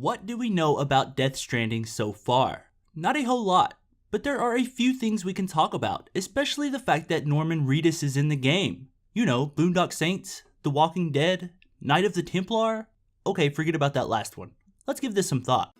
What do we know about Death Stranding so far? Not a whole lot, but there are a few things we can talk about, especially the fact that Norman Reedus is in the game. You know, Boondock Saints, The Walking Dead, Night of the Templar? Okay, forget about that last one. Let's give this some thought.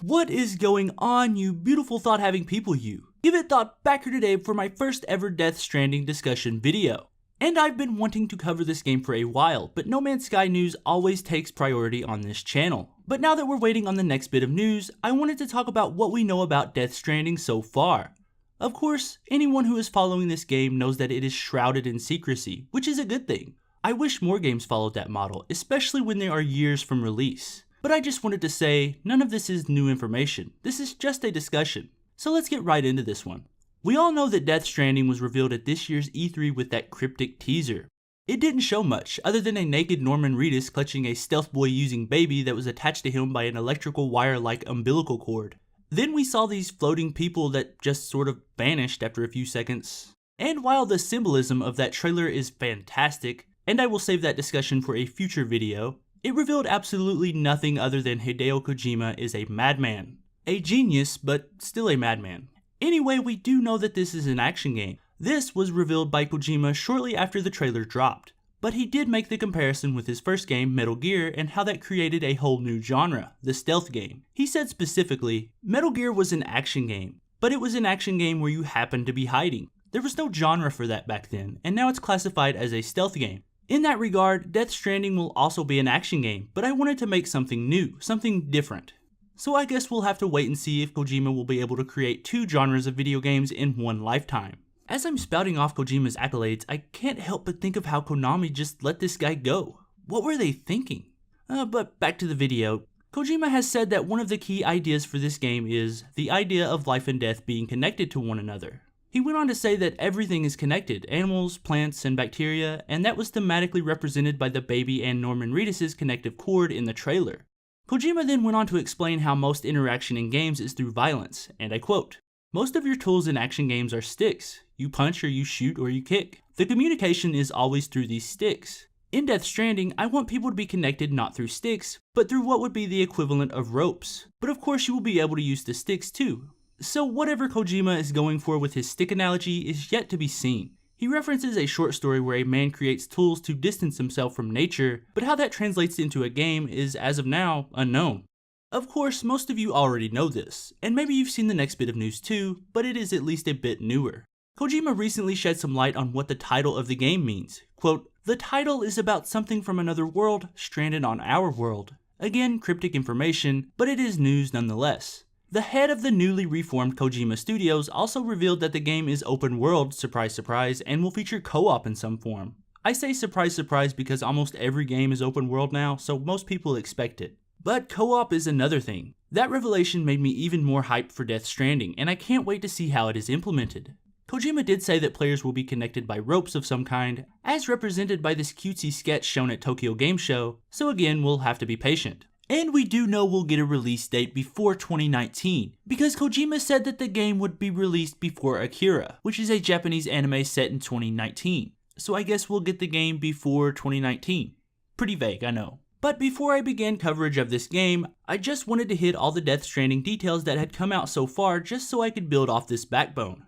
What is going on, you beautiful thought-having people you? Give it thought back here today for my first ever Death Stranding discussion video. And I've been wanting to cover this game for a while, but No Man's Sky news always takes priority on this channel. But now that we're waiting on the next bit of news, I wanted to talk about what we know about Death Stranding so far. Of course, anyone who is following this game knows that it is shrouded in secrecy, which is a good thing. I wish more games followed that model, especially when they are years from release. But I just wanted to say, none of this is new information. This is just a discussion. So let's get right into this one. We all know that Death Stranding was revealed at this year's E3 with that cryptic teaser. It didn't show much, other than a naked Norman Reedus clutching a stealth boy using baby that was attached to him by an electrical wire-like umbilical cord. Then we saw these floating people that just sort of vanished after a few seconds. And while the symbolism of that trailer is fantastic, and I will save that discussion for a future video, it revealed absolutely nothing other than Hideo Kojima is a madman. A genius, but still a madman. Anyway, we do know that this is an action game. This was revealed by Kojima shortly after the trailer dropped. But he did make the comparison with his first game, Metal Gear, and how that created a whole new genre, the stealth game. He said specifically, Metal Gear was an action game, but it was an action game where you happened to be hiding. There was no genre for that back then, and now it's classified as a stealth game. In that regard, Death Stranding will also be an action game, but I wanted to make something new, something different. So I guess we'll have to wait and see if Kojima will be able to create two genres of video games in one lifetime. As I'm spouting off Kojima's accolades, I can't help but think of how Konami just let this guy go. What were they thinking? But back to the video. Kojima has said that one of the key ideas for this game is the idea of life and death being connected to one another. He went on to say that everything is connected, animals, plants, and bacteria, and that was thematically represented by the baby and Norman Reedus' connective cord in the trailer. Kojima then went on to explain how most interaction in games is through violence, and I quote, "Most of your tools in action games are sticks. You punch or you shoot or you kick. The communication is always through these sticks. In Death Stranding, I want people to be connected not through sticks, but through what would be the equivalent of ropes. But of course you will be able to use the sticks too." So whatever Kojima is going for with his stick analogy is yet to be seen. He references a short story where a man creates tools to distance himself from nature, but how that translates into a game is, as of now, unknown. Of course, most of you already know this, and maybe you've seen the next bit of news too, but it is at least a bit newer. Kojima recently shed some light on what the title of the game means. Quote, "The title is about something from another world, stranded on our world." Again, cryptic information, but it is news nonetheless. The head of the newly reformed Kojima Studios also revealed that the game is open world, surprise surprise, and will feature co-op in some form. I say surprise surprise because almost every game is open world now, so most people expect it. But co-op is another thing. That revelation made me even more hyped for Death Stranding, and I can't wait to see how it is implemented. Kojima did say that players will be connected by ropes of some kind, as represented by this cutesy sketch shown at Tokyo Game Show, so again, we'll have to be patient. And we do know we'll get a release date before 2019, because Kojima said that the game would be released before Akira, which is a Japanese anime set in 2019. So I guess we'll get the game before 2019. Pretty vague, I know. But before I began coverage of this game, I just wanted to hit all the Death Stranding details that had come out so far just so I could build off this backbone.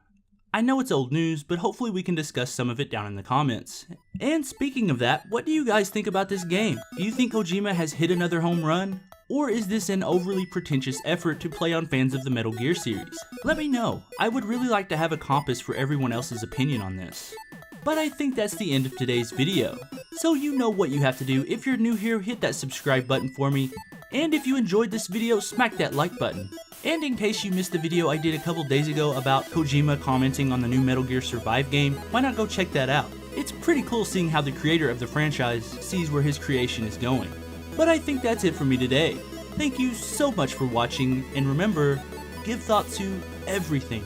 I know it's old news, but hopefully we can discuss some of it down in the comments. And speaking of that, what do you guys think about this game? Do you think Kojima has hit another home run? Or is this an overly pretentious effort to play on fans of the Metal Gear series? Let me know. I would really like to have a compass for everyone else's opinion on this. But I think that's the end of today's video. So you know what you have to do. If you're new here, hit that subscribe button for me. And if you enjoyed this video, smack that like button. And in case you missed the video I did a couple days ago about Kojima commenting on the new Metal Gear Survive game, why not go check that out? It's pretty cool seeing how the creator of the franchise sees where his creation is going. But I think that's it for me today. Thank you so much for watching, and remember, give thought to everything.